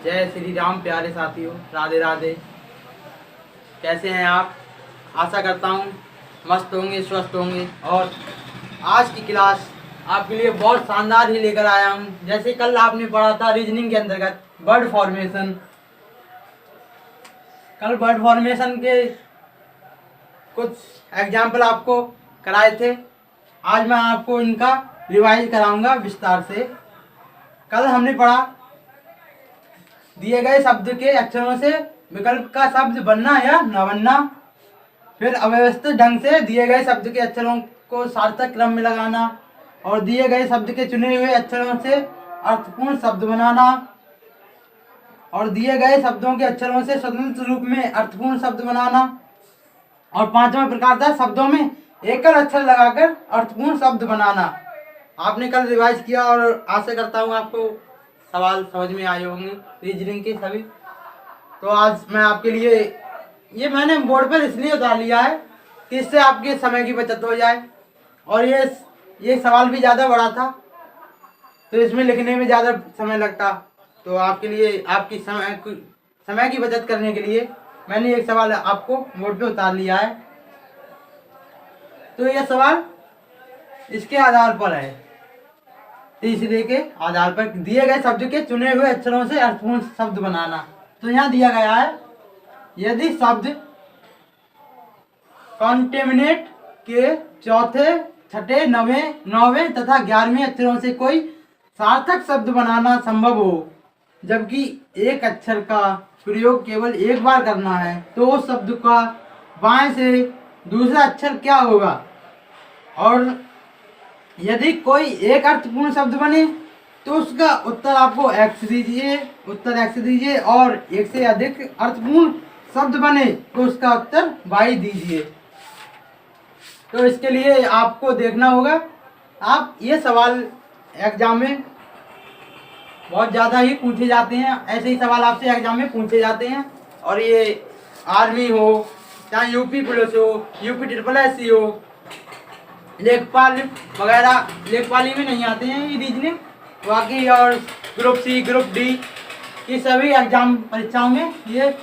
जय श्री राम प्यारे साथियों, राधे राधे। कैसे हैं आप? आशा करता हूँ मस्त होंगे, स्वस्थ होंगे। और आज की क्लास आपके लिए बहुत शानदार ही लेकर आया हूँ। जैसे कल आपने पढ़ा था रीजनिंग के अंतर्गत वर्ड फॉर्मेशन। कल वर्ड फॉर्मेशन के कुछ एग्जाम्पल आपको कराए थे। आज मैं आपको इनका रिवाइज कराऊंगा विस्तार से। कल हमने पढ़ा दिए गए शब्द के अक्षरों से विकल्प का शब्द बनना या न बनना, फिर अव्यवस्थित ढंग से दिए गए शब्द के अक्षरों को सार्थक क्रम में लगाना, और दिए गए शब्द के चुने हुए अक्षरों से अर्थपूर्ण शब्द बनाना, और दिए गए शब्दों के अक्षरों से स्वतंत्र रूप में अर्थपूर्ण शब्द बनाना, और पांचवा प्रकार था शब्दों में एकल अक्षर लगाकर अर्थपूर्ण शब्द बनाना। आपने कल रिवाइज किया और आशा करता हूँ आपको सवाल समझ में आए होंगे रीजनिंग के सभी। तो आज मैं आपके लिए ये मैंने बोर्ड पर इसलिए उतार लिया है कि इससे आपके समय की बचत हो जाए, और ये सवाल भी ज़्यादा बड़ा था तो इसमें लिखने में ज़्यादा समय लगता। तो आपके लिए आपकी समय की बचत करने के लिए मैंने एक सवाल आपको बोर्ड पे उतार लिया है। तो यह सवाल इसके आधार पर है, तीसरे के आधार पर दिए गए शब्द के चुने हुए अक्षरों से अर्थपूर्ण शब्द बनाना। तो यहाँ दिया गया है, यदि शब्द कॉन्टेमिनेट के चौथे, छठे, नौवें तथा 11वें अक्षरों से कोई सार्थक शब्द बनाना संभव हो, जबकि एक अक्षर का प्रयोग केवल एक बार करना है, तो उस शब्द का बाएं से दूसरा अक्षर क्या होगा? और यदि कोई एक अर्थपूर्ण शब्द बने तो उसका उत्तर आपको x दीजिए, और एक से अधिक अर्थपूर्ण शब्द बने तो उसका उत्तर y दीजिए। तो इसके लिए आपको देखना होगा, आप ये सवाल एग्जाम में बहुत ज़्यादा ही पूछे जाते हैं, ऐसे ही सवाल आपसे एग्जाम में पूछे जाते हैं। और ये आर्मी हो, चाहे यूपी पुलिस हो, यूपी SSC हो, लेखपाल वगैरह, लेखपाली में नहीं आते हैं ये रीजनिंग बाकी, और ग्रुप C, ग्रुप D ये सभी एग्जाम परीक्षाओं में ये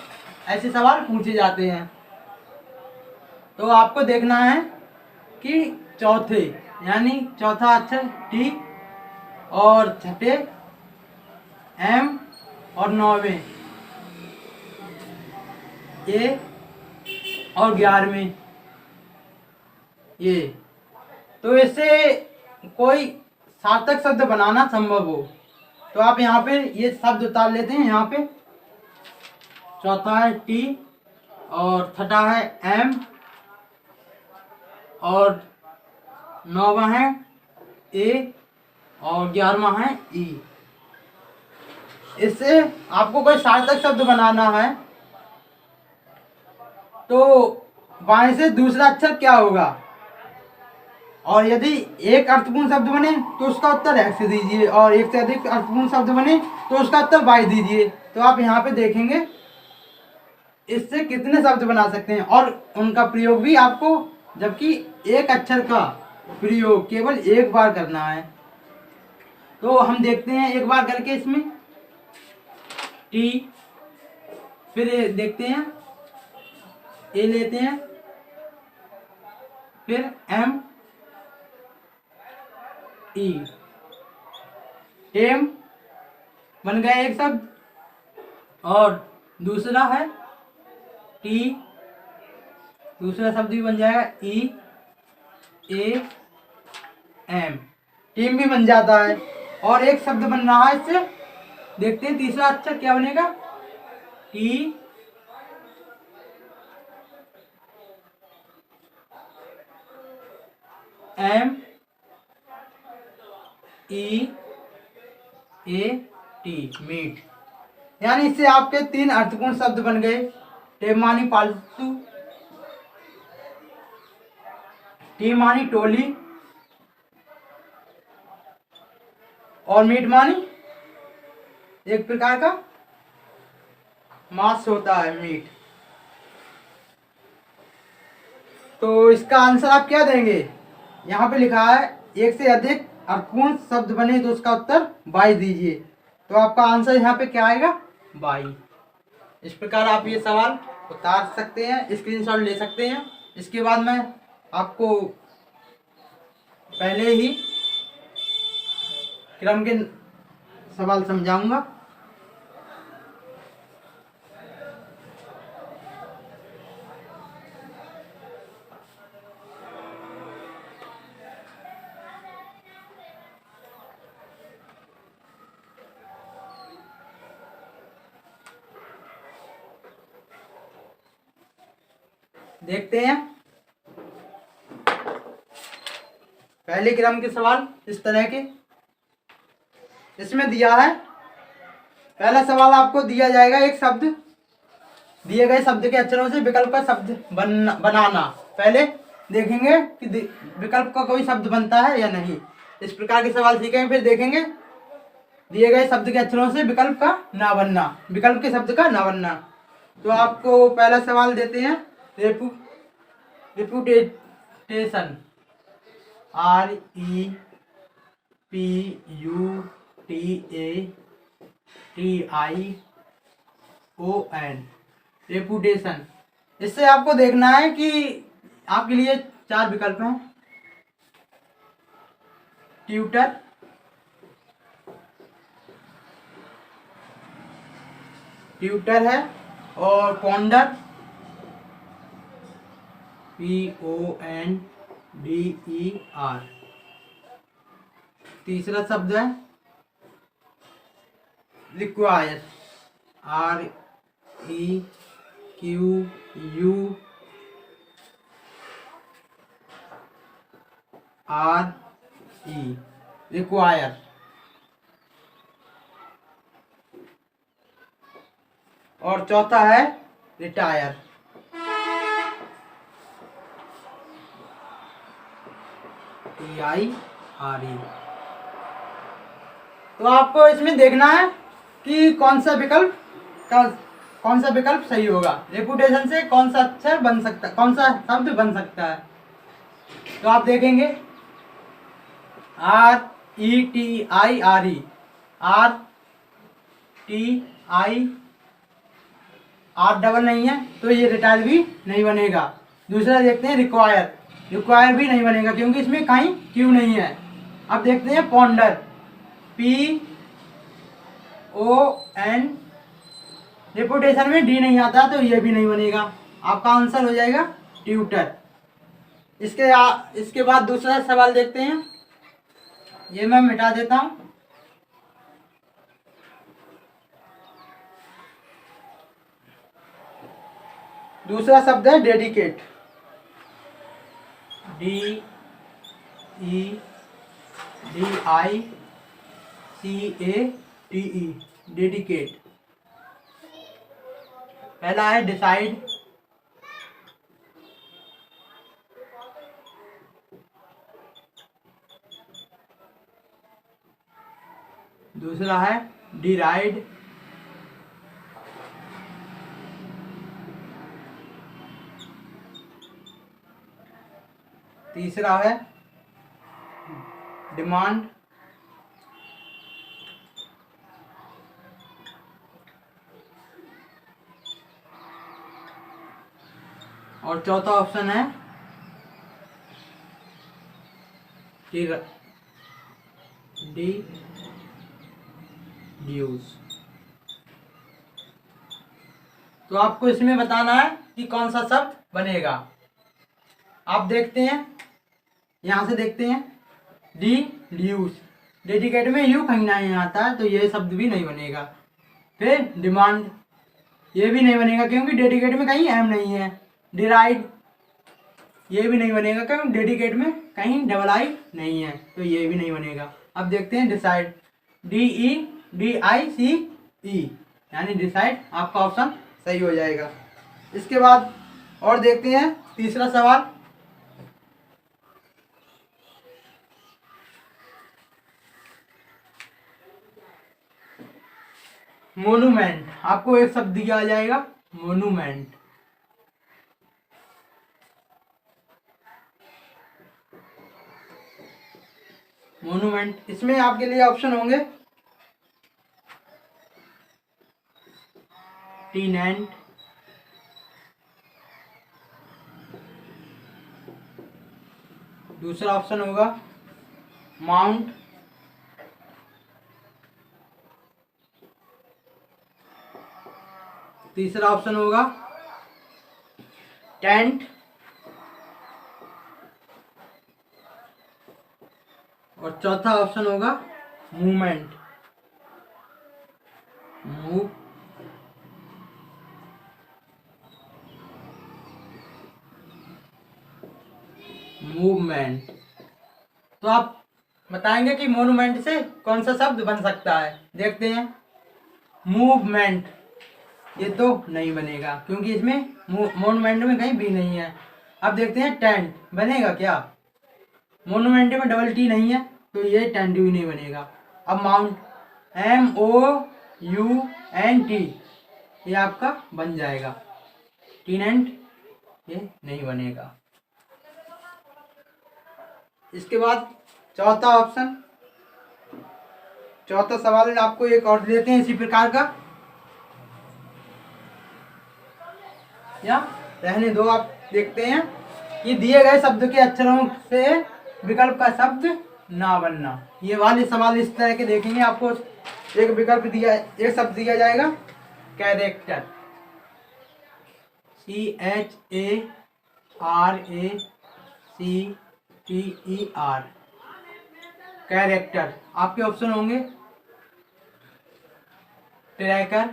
ऐसे सवाल पूछे जाते हैं। तो आपको देखना है कि चौथे यानी चौथा अक्षर T, और छठे M, और नौवें A, और 11वें ये। तो इससे कोई सार्थक शब्द बनाना संभव हो। तो आप यहाँ पे ये शब्द उतार लेते हैं। यहाँ पे चौथा है T, और छठा है M, और नौवां है A, और 11वां है E। इससे आपको कोई सार्थक शब्द बनाना है तो बाएं से दूसरा अक्षर क्या होगा, और यदि एक अर्थपूर्ण शब्द बने तो उसका उत्तर x दीजिए, और एक से अधिक अर्थपूर्ण शब्द बने तो उसका उत्तर y दीजिए। तो आप यहाँ पे देखेंगे इससे कितने शब्द बना सकते हैं, और उनका प्रयोग भी आपको, जबकि एक अक्षर का प्रयोग केवल एक बार करना है। तो हम देखते हैं एक बार करके इसमें T, फिर देखते हैं A लेते हैं, फिर M, E, टेम बन गया एक शब्द, और दूसरा है T, दूसरा शब्द भी बन जाएगा E, A, M, टीम भी बन जाता है। और एक शब्द बन रहा है इससे, देखते हैं तीसरा अक्षर क्या बनेगा, T, M, E, A, T, meat. यानी इससे आपके 3 अर्थपूर्ण शब्द बन गए। टेम मानी पालतू, टी मानी टोली, और मीट मानी एक प्रकार का मांस होता है, मीट। तो इसका आंसर आप क्या देंगे? यहाँ पे लिखा है एक से अधिक अर्थपूर्ण शब्द बने तो उसका उत्तर 22 दीजिए। तो आपका आंसर यहाँ पे क्या आएगा? बाई। इस प्रकार आप ये सवाल उतार सकते हैं, स्क्रीनशॉट ले सकते हैं। इसके बाद मैं आपको पहले ही क्रम के सवाल समझाऊंगा। देखते हैं पहले क्रम के सवाल इस तरह के। इसमें दिया है, पहला सवाल आपको दिया जाएगा एक शब्द, दिए गए शब्द के अक्षरों से विकल्प का शब्द बनाना। पहले देखेंगे कि विकल्प का कोई शब्द बनता है या नहीं। इस प्रकार के सवाल सीखेंगे, फिर देखेंगे दिए गए शब्द के अक्षरों से विकल्प का ना बनना, विकल्प के शब्द का ना बनना। तो आपको पहला सवाल देते हैं, रिपुटेशन, REPUTATION, रेपुटेशन। इससे आपको देखना है कि आपके लिए 4 विकल्प हैं। ट्यूटर, ट्यूटर है, और पॉन्डर, PONDER। तीसरा शब्द है रिक्वायर, REQURE, रिक्वायर। और चौथा है रिटायर, TIRE। तो आपको इसमें देखना है कि कौन सा विकल्प सही होगा। रेपुटेशन से कौन सा अक्षर बन सकता है, कौन सा शब्द बन सकता है। तो आप देखेंगे RETIRE, R डबल नहीं है तो ये रिटायर भी नहीं बनेगा। दूसरा देखते हैं रिक्वायर, रिक्वायर भी नहीं बनेगा क्योंकि इसमें कहीं क्यू नहीं है। अब देखते हैं पॉन्डर, PON, रेपुटेशन में D नहीं आता तो ये भी नहीं बनेगा। आपका आंसर हो जाएगा ट्यूटर। इसके बाद दूसरा सवाल देखते हैं, ये मैं मिटा देता हूं। दूसरा शब्द है डेडिकेट, DEDICATE, डेडिकेट। पहला है डिसाइड, दूसरा है डिराइड, तीसरा है डिमांड, और चौथा ऑप्शन है डिड्यूस। तो आपको इसमें बताना है कि कौन सा शब्द बनेगा। आप देखते हैं, यहां से देखते हैं डिड्यूस, डेडिकेट में यू कहीं नहीं आता है तो ये शब्द भी नहीं बनेगा। फिर डिमांड, ये भी नहीं बनेगा क्योंकि डेडिकेट में कहीं एम नहीं है। डिराइड, ये भी नहीं बनेगा क्योंकि डेडिकेट में कहीं डबल आई नहीं है तो ये भी नहीं बनेगा। अब देखते हैं डिसाइड, DEDICE, यानी डिसाइड आपका ऑप्शन सही हो जाएगा। इसके बाद और देखते हैं तीसरा सवाल, मोनूमेंट। आपको एक शब्द दिया जाएगा मोनूमेंट, मोनूमेंट। इसमें आपके लिए ऑप्शन होंगे टीनेंट, दूसरा ऑप्शन होगा माउंट, तीसरा ऑप्शन होगा टेंट, और चौथा ऑप्शन होगा मूवमेंट, मूवमेंट। तो आप बताएंगे कि मोनूमेंट से कौन सा शब्द बन सकता है। देखते हैं। मूवमेंट, ये तो नहीं बनेगा क्योंकि इसमें मोनूमेंट में कहीं भी नहीं है। अब देखते हैं टेंट बनेगा क्या। मोनूमेंट में डबल टी नहीं है तो ये टेंट भी नहीं बनेगा। अब माउंट, MOUNT, ये आपका बन जाएगा। टीनेंट ये नहीं बनेगा। इसके बाद चौथा ऑप्शन, चौथा सवाल आपको एक और देते हैं इसी प्रकार का, या रहने दो। आप देखते हैं कि दिए गए शब्द के अक्षरों से विकल्प का शब्द ना बनना। ये वाले सवाल इस तरह के देखेंगे। आपको एक विकल्प दिया, एक शब्द दिया जाएगा कैरेक्टर, CHARACTER, कैरेक्टर। आपके ऑप्शन होंगे ट्रैकर,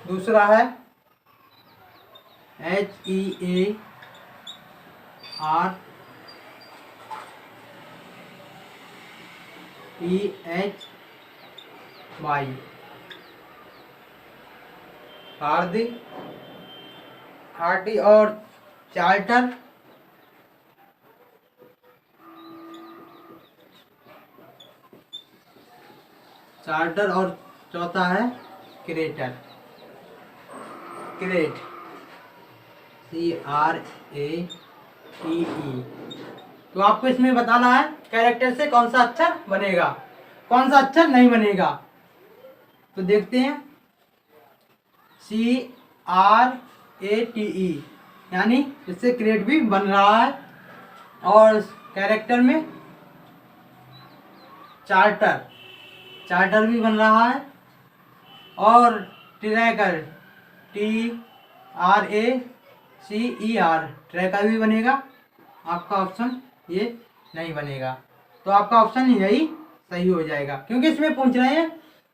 दूसरा है HEARTY, हार्डी, और चार्टर, और चौथा है क्रेटर, क्रेट, CRATE। तो आपको इसमें बताना है कैरेक्टर से कौन सा अक्षर बनेगा, कौन सा अक्षर नहीं बनेगा। तो देखते हैं। CRATE, यानी इससे क्रेट भी बन रहा है, और कैरेक्टर में चार्टर भी बन रहा है, और ट्रैकर TRACER, ट्रैकर भी बनेगा। आपका ऑप्शन ये नहीं बनेगा। तो आपका ऑप्शन यही सही हो जाएगा, क्योंकि इसमें पूछ रहे हैं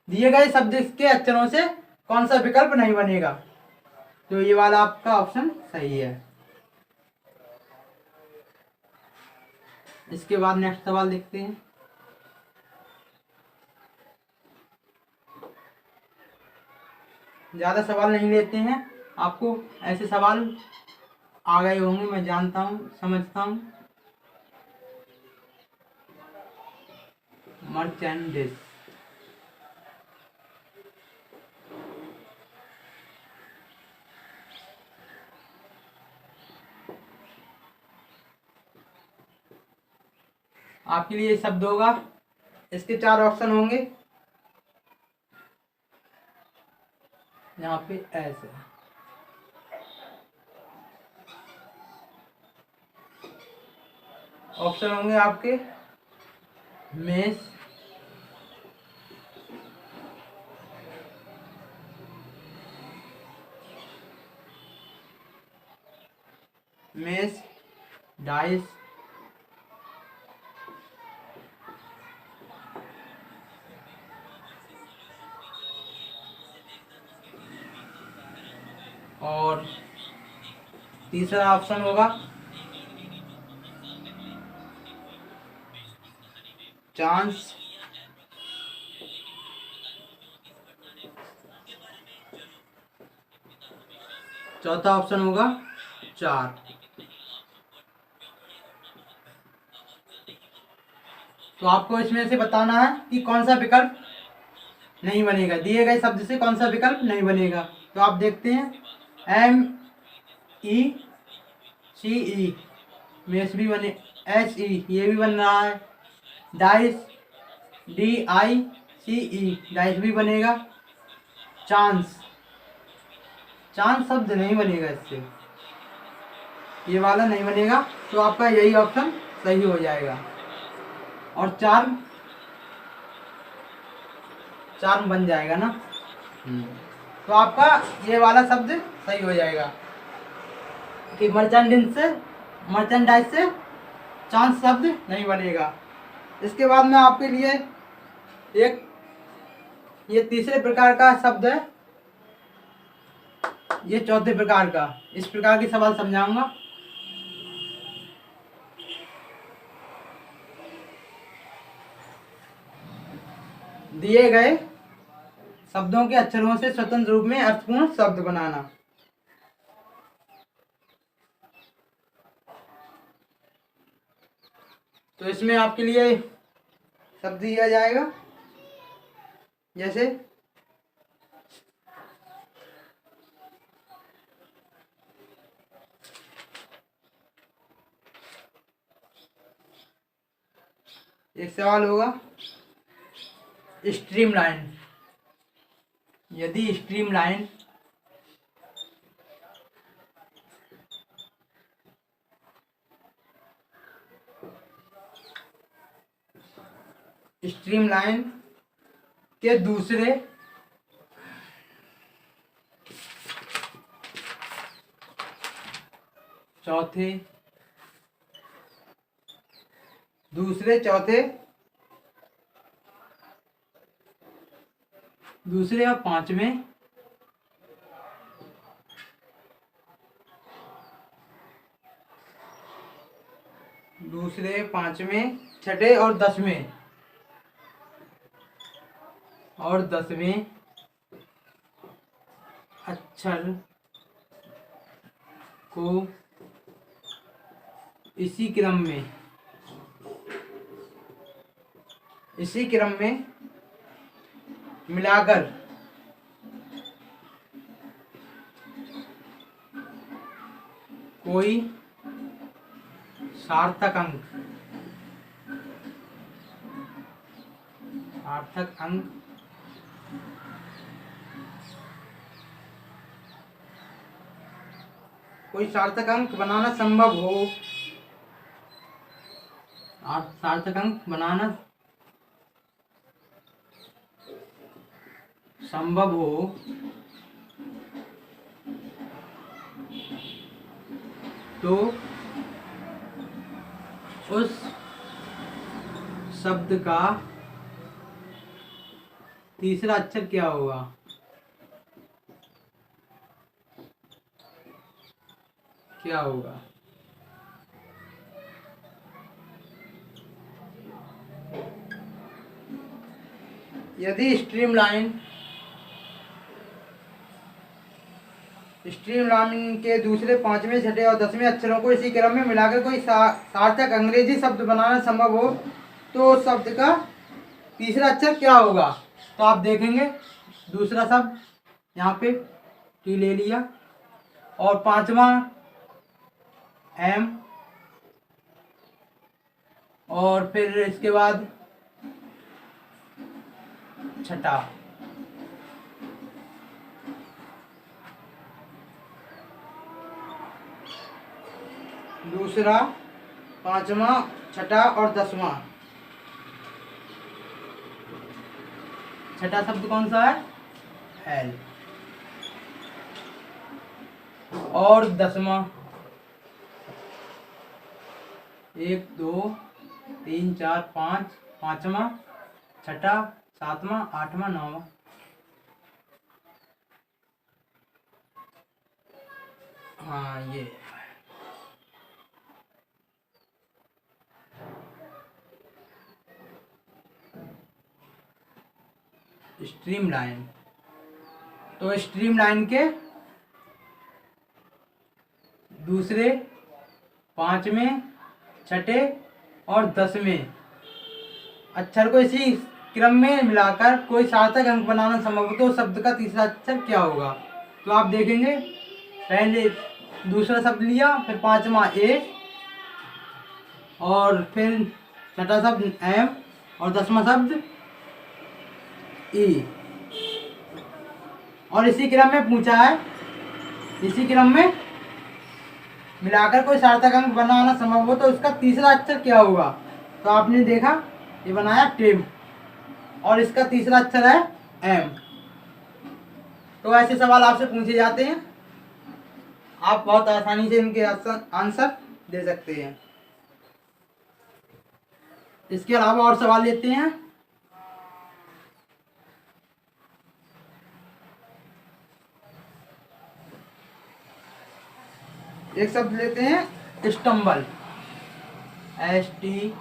दिए गए शब्द के अक्षरों से कौन सा विकल्प नहीं बनेगा। तो ये वाला आपका ऑप्शन सही है। इसके बाद नेक्स्ट सवाल देखते हैं। ज़्यादा सवाल नहीं लेते हैं। आपको ऐसे सवाल आ गए होंगे, मैं जानता हूँ, समझता हूँ। मर्चेंडिस, आपके लिए शब्द होगा। इसके 4 ऑप्शन होंगे। यहाँ पे ऐसे ऑप्शन होंगे आपके मेस, डाइस, और तीसरा ऑप्शन होगा चांस, चौथा ऑप्शन होगा चार। तो आपको इसमें से बताना है कि कौन सा विकल्प नहीं बनेगा, दिए गए शब्द से कौन सा विकल्प नहीं बनेगा। तो आप देखते हैं। MECE, मेस भी बने, SE ये भी बन रहा है, डाइस, DICE, डाइस भी बनेगा। चांस, चांस शब्द नहीं बनेगा इससे, ये वाला नहीं बनेगा, तो आपका यही ऑप्शन सही हो जाएगा। और चार्म, चार्म बन जाएगा ना। तो आपका ये वाला शब्द सही हो जाएगा कि मर्चेंडाइज से चांस शब्द नहीं बनेगा। इसके बाद में आपके लिए एक ये तीसरे प्रकार का शब्द है, ये चौथे प्रकार का, इस प्रकार के सवाल समझाऊंगा। दिए गए शब्दों के अक्षरों से स्वतंत्र रूप में अर्थपूर्ण शब्द बनाना। तो इसमें आपके लिए शब्द दिया जाएगा, जैसे एक सवाल होगा स्ट्रीमलाइन। यदि स्ट्रीमलाइन स्ट्रीमलाइन के दूसरे चौथे दूसरे और पांचवें छठे और दसवें अक्षर को इसी क्रम में मिलाकर कोई सार्थक अंक बनाना संभव हो, तो उस शब्द का तीसरा अक्षर क्या होगा? यदि स्ट्रीमलाइन के दूसरे, पांचवें, छठे और दसवें अक्षरों को इसी क्रम में मिलाकर कोई सार्थक अंग्रेजी शब्द बनाना संभव हो, तो उस शब्द का तीसरा अक्षर क्या होगा? तो आप देखेंगे दूसरा शब्द यहाँ पे टी ले लिया, और पांचवा एम, और फिर इसके बाद छठा, दूसरा, पांचवा, छठा और दसवां। छठा शब्द कौन सा है? एल। और दसवां 1 2 3 4 5, पांचवा, छठा, सातवां, आठवां, नौवां। हाँ, ये स्ट्रीमलाइन। तो स्ट्रीमलाइन के दूसरे, पांचवें, छठे और दसवें अक्षर को इसी क्रम में मिलाकर कोई सार्थक अंक बनाना संभव हो, तो शब्द का तीसरा अक्षर क्या होगा? तो आप देखेंगे, पहले दूसरा शब्द लिया, फिर पांचवा ए, और फिर छठा शब्द एम, और 10वां शब्द ई। और इसी क्रम में पूछा है, इसी क्रम में मिलाकर कोई सार्थक अंक बनाना संभव हो तो उसका तीसरा अक्षर क्या होगा। तो आपने देखा ये बनाया टेम और इसका तीसरा अक्षर है एम। तो ऐसे सवाल आपसे पूछे जाते हैं, आप बहुत आसानी से इनके आंसर दे सकते हैं। इसके अलावा और सवाल लेते हैं। एक शब्द लेते हैं स्टम्बल, STUMBLE।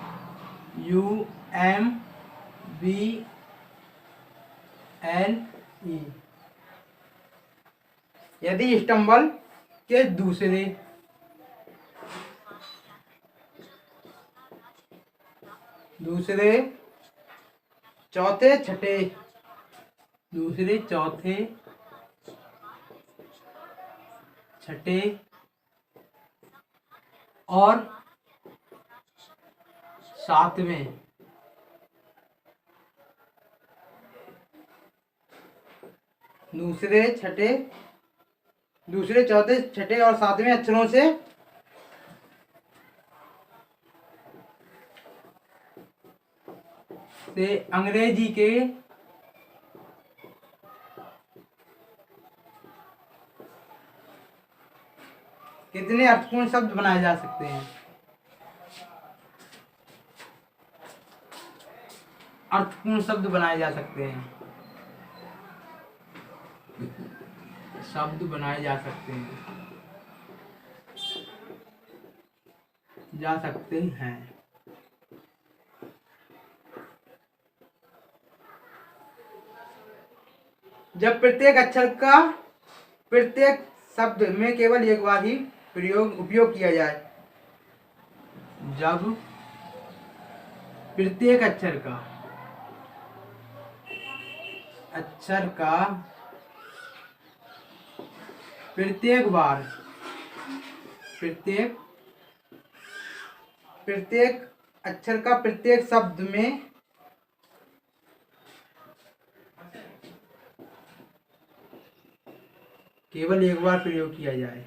यदि स्टम्बल के दूसरे, चौथे, छठे, दूसरे, चौथे, छठे और सातवें दूसरे, चौथे, छठे और सातवें अक्षरों से अंग्रेजी के कितने अर्थपूर्ण शब्द बनाए जा सकते हैं। अर्थपूर्ण शब्द बनाए जा सकते हैं, शब्द बनाए जा सकते हैं। जब प्रत्येक अक्षर का प्रत्येक शब्द में केवल एक बार ही उपयोग किया जाए। जब प्रत्येक अक्षर का प्रत्येक बार प्रत्येक अक्षर का प्रत्येक शब्द में केवल एक बार प्रयोग किया जाए,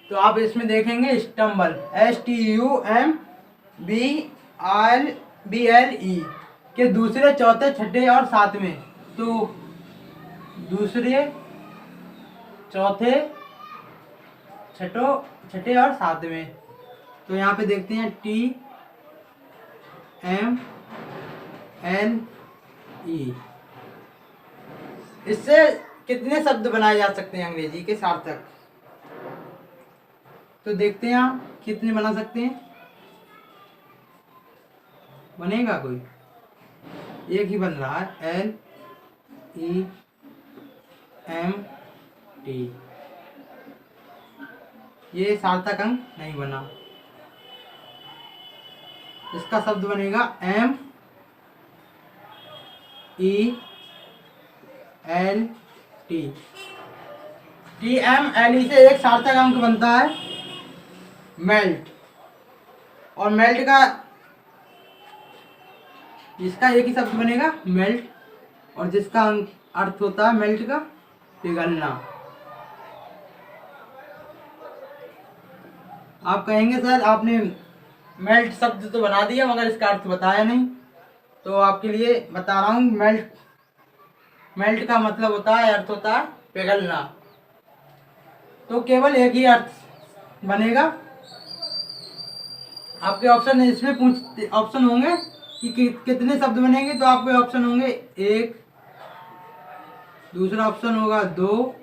तो आप इसमें देखेंगे स्टम्बल, STUMBLE के दूसरे, चौथे, छठे और सातवें। तो दूसरे, चौथे, छठे और सातवें। तो यहाँ पे देखते हैं TMLE। इससे कितने शब्द बनाए जा सकते हैं अंग्रेजी के सार्थक। तो देखते हैं आप कितने बना सकते हैं। बनेगा कोई? एक ही बन रहा है, LEMT। ये सार्थक अंक नहीं बना। इसका शब्द बनेगा MELT। TMLE से एक सार्थक अंक बनता है मेल्ट। और मेल्ट का, जिसका एक ही शब्द बनेगा मेल्ट, और जिसका अर्थ होता है मेल्ट का पिघलना। आप कहेंगे सर आपने मेल्ट शब्द तो बना दिया मगर इसका अर्थ बताया नहीं। तो आपके लिए बता रहा हूँ, मेल्ट का मतलब होता है, अर्थ होता है पिघलना। तो केवल एक ही अर्थ बनेगा। आपके ऑप्शन इसमें ऑप्शन होंगे कि कितने शब्द बनेंगे। तो आपके ऑप्शन होंगे 1, दूसरा ऑप्शन होगा 2,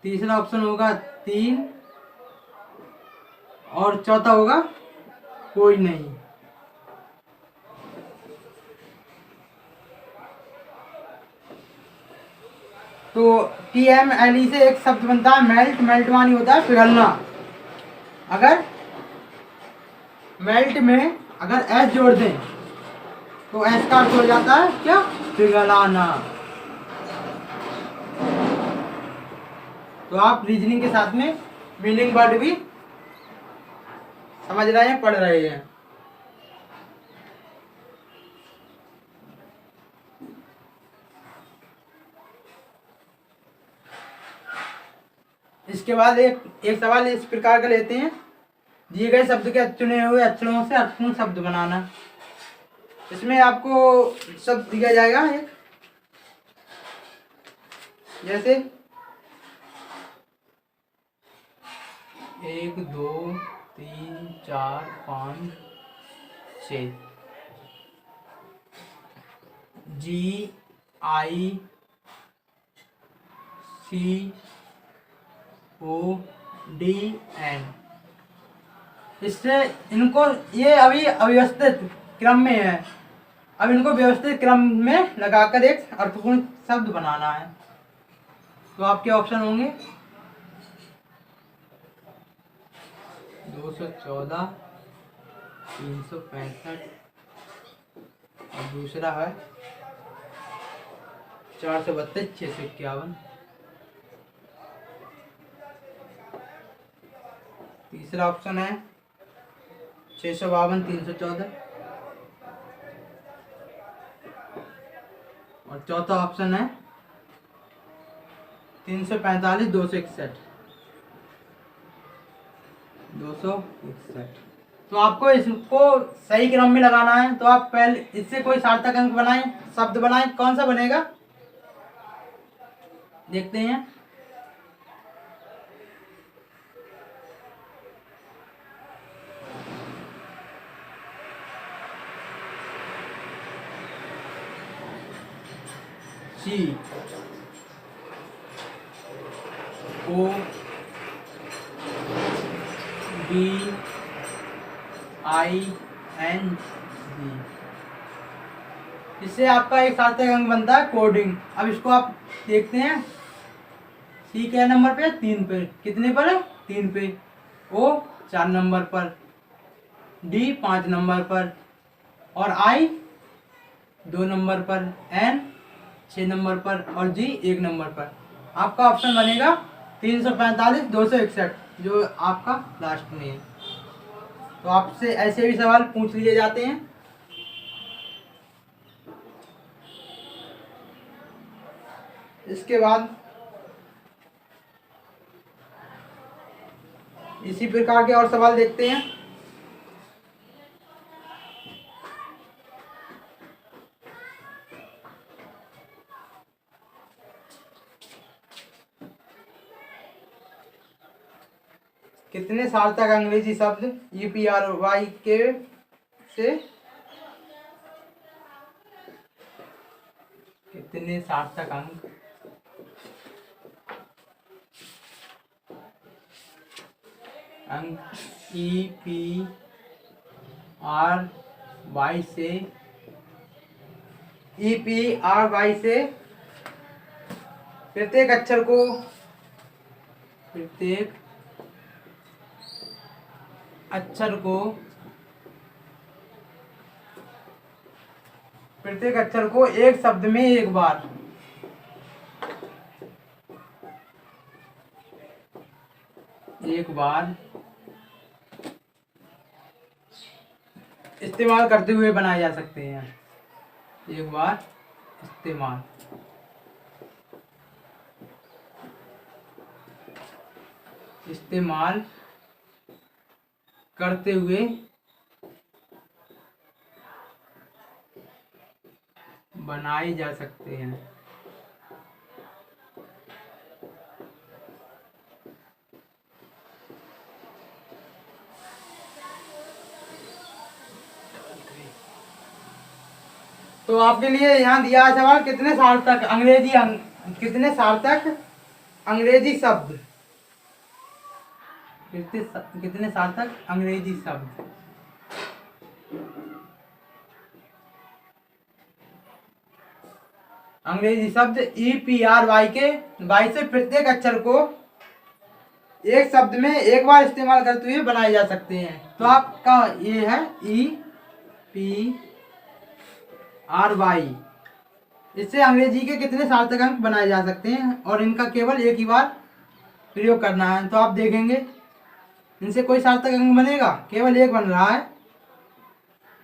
तीसरा ऑप्शन होगा 3 और चौथा होगा कोई नहीं। तो TMLE से एक शब्द बनता है मेल्ट। मेल्ट मानी होता है पिघलना। अगर मेल्ट में अगर S जोड़ दें तो एस का अर्थ हो जाता है क्या? पिघलाना। तो आप रीजनिंग के साथ में मीनिंग वर्ड भी समझ रहे हैं, पढ़ रहे हैं। इसके बाद एक एक सवाल इस प्रकार का लेते हैं, दिए गए शब्द के चुने हुए अक्षरों से अर्थपूर्ण शब्द बनाना। इसमें आपको शब्द दिया जाएगा एक, जैसे 1 2 3 4 5 6, GICODN। इससे इनको, ये अभी अव्यवस्थित क्रम में है, अब इनको व्यवस्थित क्रम में लगाकर एक अर्थपूर्ण शब्द बनाना है। तो आपके ऑप्शन होंगे 214, 365 और दूसरा है 432, 651। तीसरा ऑप्शन है 652, 314 और चौथा ऑप्शन है 345, 261। तो आपको इसको सही क्रम में लगाना है। तो आप पहले इससे कोई सार्थक अंक बनाएं, शब्द बनाएं। कौन सा बनेगा देखते हैं। CODING। इससे आपका एक सार्थक अंक बनता है कोडिंग। अब इसको आप देखते हैं, सी क्या नंबर पे? 3 पे। कितने पर है? 3 पे। ओ 4 नंबर पर, डी 5 नंबर पर और आई 2 नंबर पर, एन 6 नंबर पर और जी 1 नंबर पर। आपका ऑप्शन बनेगा 345, 261, जो आपका लास्ट में है। तो आपसे ऐसे भी सवाल पूछ लिए जाते हैं। इसके बाद इसी प्रकार के और सवाल देखते हैं। कितने सार्थक अंग्रेजी शब्द EPRY के से कितने सार्थक अंक EPRY से प्रत्येक अक्षर को एक शब्द में एक बार इस्तेमाल करते हुए बनाए जा सकते हैं। एक बार इस्तेमाल करते हुए बनाए जा सकते हैं। तो आपके लिए यहाँ दिया है सवाल, कितने सार्थक अंग्रेजी शब्द EPRY के वाई से प्रत्येक अक्षर को एक शब्द में एक बार इस्तेमाल करते हुए बनाए जा सकते हैं। तो आपका ये है आर वाई। इससे अंग्रेजी के कितने सार्थक अंक बनाए जा सकते हैं और इनका केवल एक ही बार प्रयोग करना है। तो आप देखेंगे इनसे कोई सार्थक अंक बनेगा, केवल एक बन रहा है,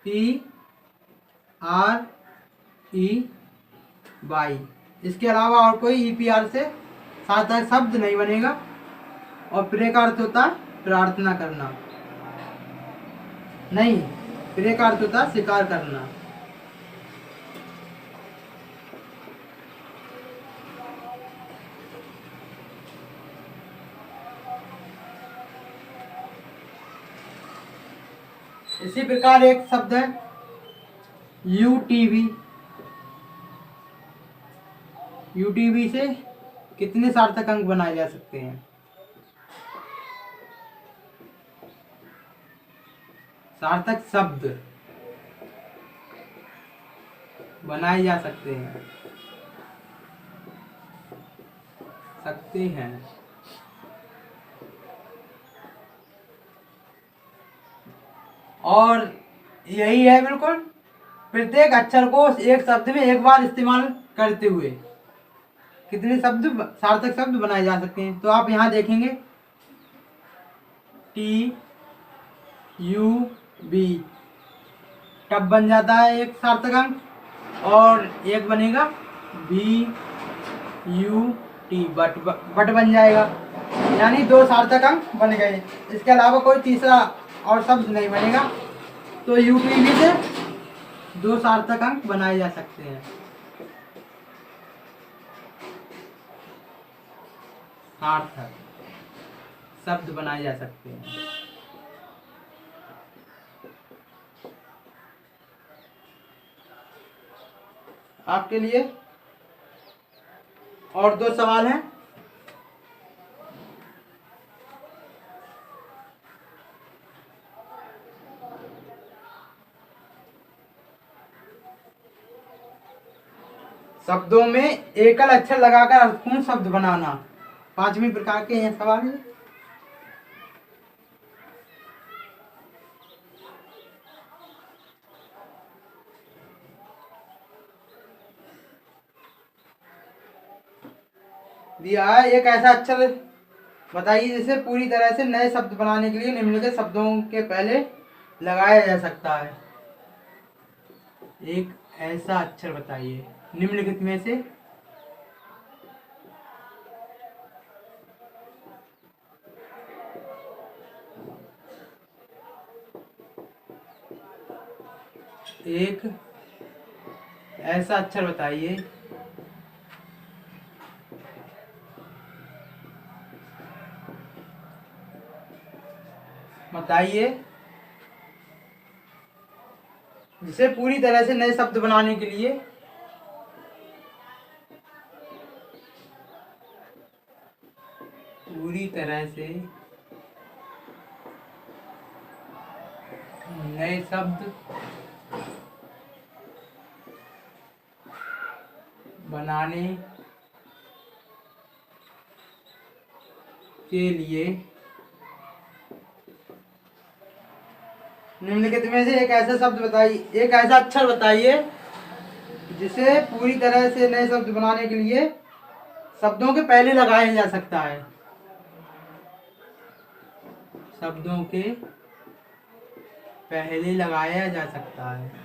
पी आर ई वाई। इसके अलावा और कोई ई पी आर से सार्थक शब्द नहीं बनेगा। और प्रे का अर्थ होता है प्रार्थना करना, नहीं, प्रे का अर्थ होता है स्वीकार करना। इसी प्रकार एक शब्द है यूटीवी। यूटीवी से कितने सार्थक अंक बनाए जा सकते हैं? सार्थक शब्द बनाए जा सकते हैं और यही है बिल्कुल, प्रत्येक अक्षर को एक शब्द में एक बार इस्तेमाल करते हुए कितने शब्द सार्थक शब्द बनाए जा सकते हैं। तो आप यहाँ देखेंगे टी यू बी, टब बन जाता है एक सार्थक अंक, और एक बनेगा बी यू टी, बट बन जाएगा, यानी दो सार्थक अंक बन गए। इसके अलावा कोई तीसरा और शब्द नहीं बनेगा। तो यूटीवी से दो सार्थक अंक बनाए जा सकते हैं। सार्थक शब्द बनाए जा सकते हैं। आपके लिए और दो सवाल हैं। शब्दों में एकल अक्षर लगाकर अर्थपूर्ण शब्द बनाना, पांचवी प्रकार के हैं सवाल है। दिया है एक ऐसा अक्षर बताइए जिसे पूरी तरह से नए शब्द बनाने के लिए निम्नलिखित शब्दों के पहले लगाया जा सकता है। एक ऐसा अक्षर बताइए निम्नलिखित में से एक ऐसा अक्षर बताइए जिसे पूरी तरह से नए शब्द बनाने के लिए पूरी तरह से नए शब्द बनाने के लिए निम्नलिखित में से एक ऐसा शब्द बताइए, एक ऐसा अक्षर बताइए जिसे पूरी तरह से नए शब्द बनाने के लिए शब्दों के पहले लगाया जा सकता है। शब्दों के पहले लगाया जा सकता है।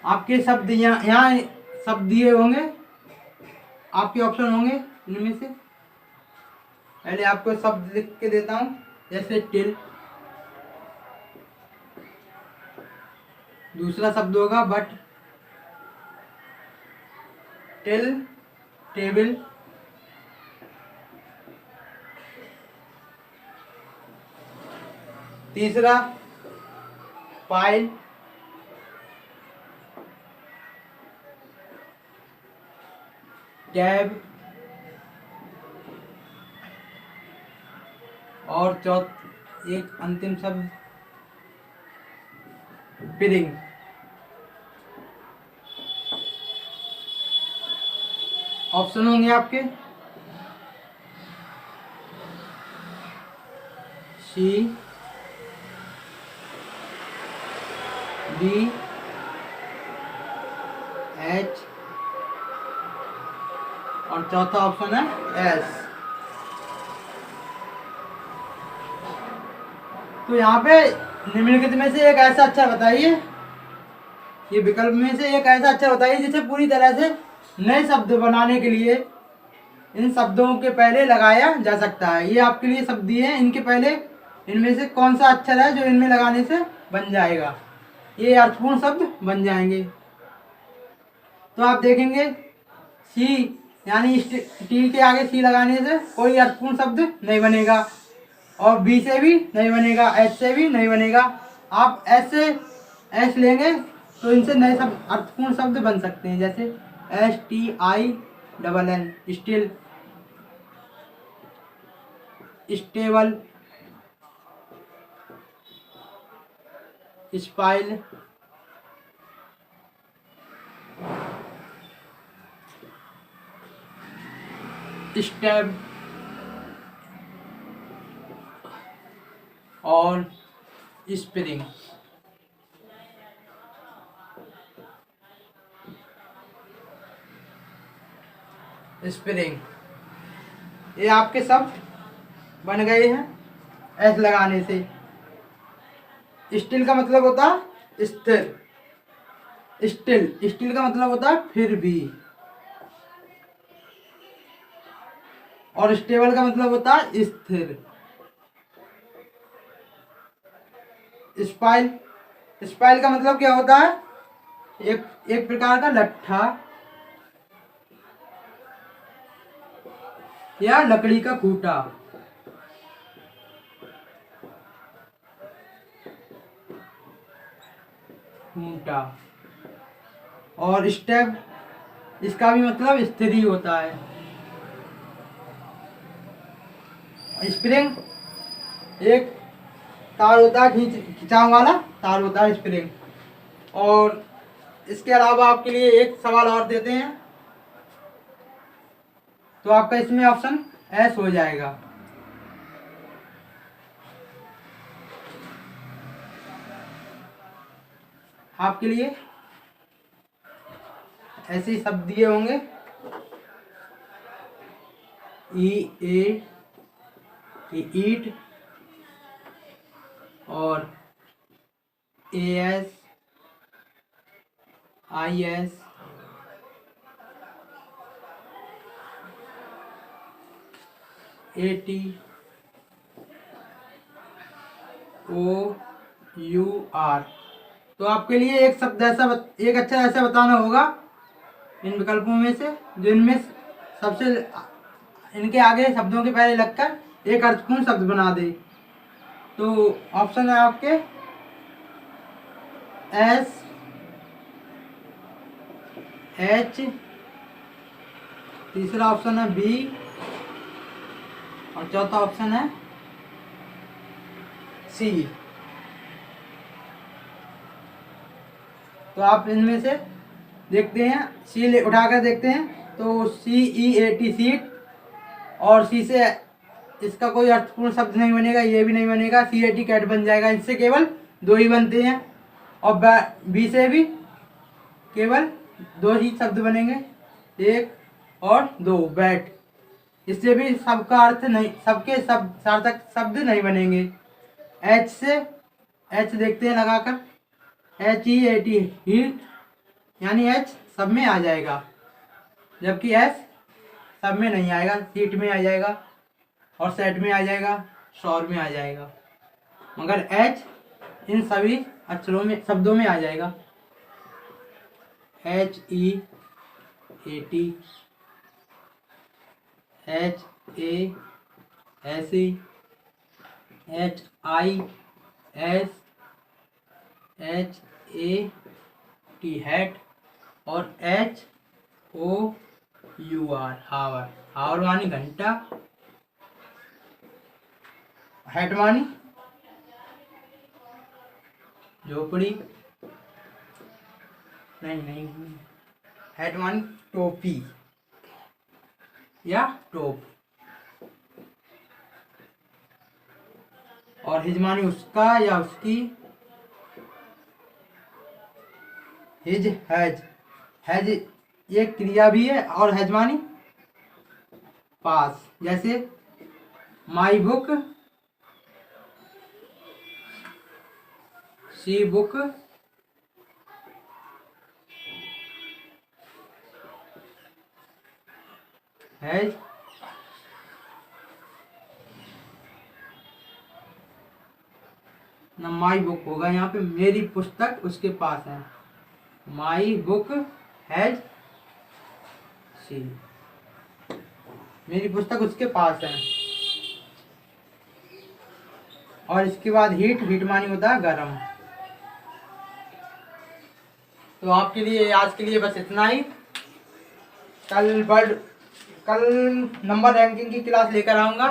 आपके शब्द यहाँ शब्द दिए होंगे, आपके ऑप्शन होंगे इनमें से। पहले आपको शब्द लिख के देता हूँ, जैसे टिल, दूसरा शब्द होगा बट, टिल टेबल, तीसरा पाइल, टैब, और एक अंतिम शब्द बिलिंग। ऑप्शन होंगे आपके सी, डी, एच और चौथा ऑप्शन है एस। तो यहाँ पे निम्नलिखित में से एक ऐसा अक्षर बताइए, ये विकल्प में से एक ऐसा अक्षर बताइए जिसे पूरी तरह से नए शब्द बनाने के लिए इन शब्दों के पहले लगाया जा सकता है। ये आपके लिए शब्द दिए हैं, इनके पहले इनमें से कौन सा अक्षर है जो इनमें लगाने से बन जाएगा, ये अर्थपूर्ण शब्द बन जाएंगे। तो आप देखेंगे सी यानी टी के आगे सी लगाने से कोई अर्थपूर्ण शब्द नहीं बनेगा, और बी से भी नहीं बनेगा, एच से भी नहीं बनेगा। आप एस से एस लेंगे तो इनसे नए शब्द अर्थपूर्ण शब्द बन सकते हैं, जैसे STINN स्टिल, स्टेबल, स्पाइल, स्टेब और स्प्रिंग। स्प्रिंग ये आपके शब्द बन गए हैं एस लगाने से। स्टिल का मतलब होता है स्थिर, स्टिल का मतलब होता है फिर भी, और स्टेबल का मतलब होता है स्थिर। स्पाइल, स्पाइल का मतलब क्या होता है, एक प्रकार का लट्ठा या लकड़ी का खूंटा। और स्टेप, इसका भी मतलब स्थिर ही होता है। स्प्रिंग एक तार होता है, खिंचाव वाला तार होता है स्प्रिंग। और इसके अलावा आपके लिए एक सवाल और देते हैं, तो आपका इसमें ऑप्शन एस हो जाएगा। आपके लिए ऐसे ही शब्द दिए होंगे, E A ईट, और AS IS AT OUR। तो आपके लिए एक शब्द ऐसा एक अक्षर ऐसा बताना होगा इन विकल्पों में से जो इनमें सबसे इनके आगे शब्दों के पहले लगकर एक अर्थपूर्ण शब्द बना दे। तो ऑप्शन है आपके S H, तीसरा ऑप्शन है B और चौथा ऑप्शन है C। तो आप इनमें से देखते हैं, सी उठाकर देखते हैं, तो CEAT सीट, और सी से इसका कोई अर्थपूर्ण शब्द नहीं बनेगा, ये भी नहीं बनेगा, CAT कैट बन जाएगा। इससे केवल दो ही बनते हैं, और बी से भी केवल दो ही शब्द बनेंगे, एक और दो, बैट। इससे भी सबका अर्थ नहीं, सबके शब्द सार्थक शब्द नहीं बनेंगे। एच से एच देखते हैं लगाकर, HEAT हीट, यानी एच सब में आ जाएगा, जबकि एस सब में नहीं आएगा, सीट में आ जाएगा और सेट में आ जाएगा, शोर में आ जाएगा, मगर एच इन सभी अक्षरों में शब्दों में आ जाएगा। HEAT HASE HIS HAT hat और HOUR हावर। हावर मानी घंटा, हैट मानी झोपड़ी, नहीं हैट मानी टोपी। या टॉप। और हिजमानी उसका या उसकी, हिज हैज, हैज ये क्रिया भी है और हेजमानी पास। जैसे my book, see book, has, ना माई बुक होगा यहाँ पे, मेरी पुस्तक उसके पास है। माई बुक हैज सी, मेरी पुस्तक उसके पास है। और इसके बाद हीट, हीट मानी होता है गर्म। तो आपके लिए आज के लिए बस इतना ही। कल नंबर रैंकिंग की क्लास लेकर आऊँगा।